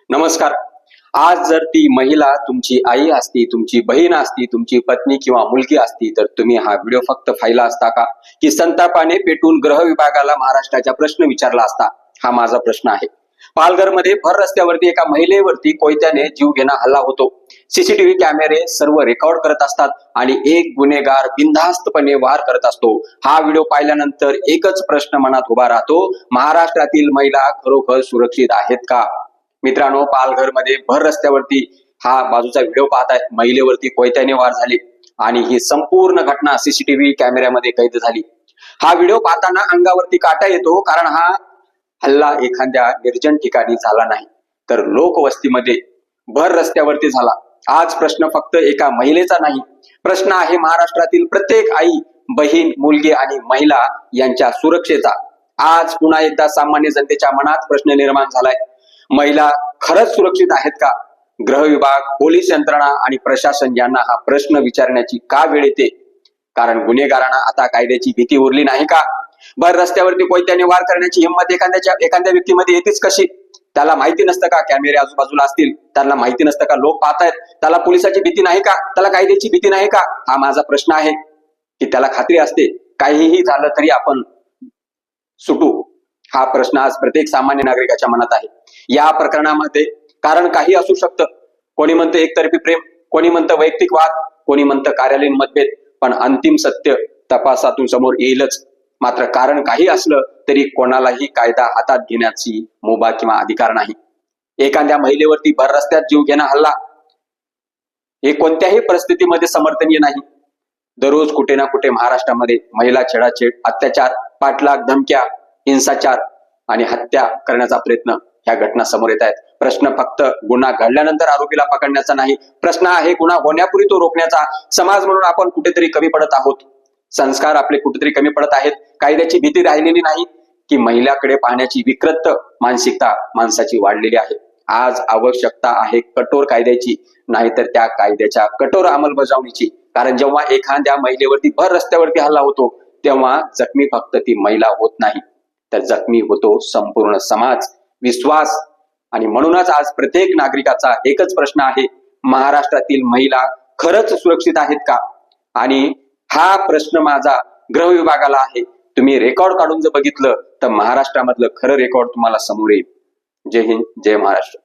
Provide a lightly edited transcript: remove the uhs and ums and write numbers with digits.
नमस्कार। आज जर ती महिला तुमची आई असती, तुमची बहीण असती, तुमची पत्नी किंवा मुलगी असती तर तुम्ही हा व्हिडिओ फक्त पाहिला असता का, की संतापाने पेटून गृह विभागाला महाराष्ट्राचा प्रश्न विचारला असता? हा माझा प्रश्न आहे। पालघरमध्ये भर रस्त्यावरती एका महिलेवरती कोयत्याने जीवघेणा हल्ला होतो। सीसीटीव्ही कॅमेरे सर्व रेकॉर्ड करत असतात आणि एक गुन्हेगार बिनधास्तपणे वार करत असतो। हा व्हिडिओ पाहिल्यानंतर एकच प्रश्न मनात उभा राहतो, महाराष्ट्रातील महिला खरोखर सुरक्षित आहेत का? मित्रांनो, पालघरमध्ये भर रस्त्यावरती हा बाजूचा व्हिडिओ पाहताय, महिलेवरती कोयत्याने वार झाले आणि ही संपूर्ण घटना सीसीटीव्ही कॅमेऱ्यामध्ये कैद झाली। हा व्हिडिओ पाहताना अंगावरती काटा येतो, कारण हा हल्ला एखाद्या निर्जन ठिकाणी झाला नाही, तर लोकवस्तीमध्ये भर रस्त्यावरती झाला। आज प्रश्न फक्त एका महिलेचा नाही, प्रश्न आहे महाराष्ट्रातील प्रत्येक आई, बहीण, मुलगी आणि महिला यांच्या सुरक्षेचा। आज पुन्हा एकदा सामान्य जनतेच्या मनात प्रश्न निर्माण झालाय, महिला खरंच सुरक्षित आहेत का? गृह विभाग, पोलीस यंत्रणा आणि प्रशासन यांना हा प्रश्न विचारण्याची का वेळ येते? कारण गुन्हेगारांना आता कायद्याची भीती उरली नाही का? भर रस्त्यावरती कोयत्याने वार करण्याची हिंमत एखाद्या व्यक्तीमध्ये येतेच कशी? त्याला माहिती नसतं का कॅमेरे आजूबाजूला असतील? त्याला माहिती नसतं का लोक पाहतायत? त्याला पोलिसाची भीती नाही का? त्याला कायद्याची भीती नाही का? हा माझा प्रश्न आहे, की त्याला खात्री असते काहीही झालं तरी आपण सुटू? हा प्रश्न आज प्रत्येक सामान्य नागरिकाच्या मनात आहे। या प्रकरणामध्ये कारण काही असू शकतं। कोणी म्हणतं एकतर्फी प्रेम, कोणी म्हणतं वैयक्तिक वाद, कोणी म्हणतं कार्यालयीन मतभेद, पण अंतिम सत्य तपासातून समोर येईलच। मात्र कारण काही असलं तरी कोणालाही कायदा हातात घेण्याची मुभा किंवा अधिकार नाही। एखाद्या महिलेवरती भर रस्त्यात जीवघेणा हल्ला हे कोणत्याही परिस्थितीमध्ये समर्थनीय नाही। दररोज कुठे ना कुठे महाराष्ट्रामध्ये महिला छेडाछेड, अत्याचार, पाठलाग, धमक्या, हिंसाचार आणि हत्या करण्याचा प्रयत्न ह्या घटना समोर येत आहेत। प्रश्न फक्त गुन्हा घडल्यानंतर आरोपीला पकडण्याचा नाही, प्रश्न आहे गुन्हा होण्यापूर्वी तो रोखण्याचा। समाज म्हणून आपण कुठेतरी कमी पडत आहोत, संस्कार आपले कुठेतरी कमी पडत आहेत, कायद्याची भीती राहिलेली नाही, की महिलाकडे पाहण्याची विकृत मानसिकता माणसाची वाढलेली आहे। आज आवश्यकता आहे कठोर कायद्याची, नाहीतर त्या कायद्याच्या कठोर अंमलबजावणीची। कारण जेव्हा एखाद्या महिलेवरती भर रस्त्यावरती हल्ला होतो, तेव्हा जखमी फक्त ती महिला होत नाही, तर जखमी होतो संपूर्ण समाज, विश्वास। आणि म्हणूनच आज प्रत्येक नागरिकाचा एकच प्रश्न आहे, महाराष्ट्रातील महिला खरंच सुरक्षित आहेत का? आणि हा प्रश्न माझा गृह विभागाला आहे। तुम्ही रेकॉर्ड काढून जर बघितलं तर महाराष्ट्रामधलं खरं रेकॉर्ड तुम्हाला समोर येईल। जय हिंद, जय महाराष्ट्र।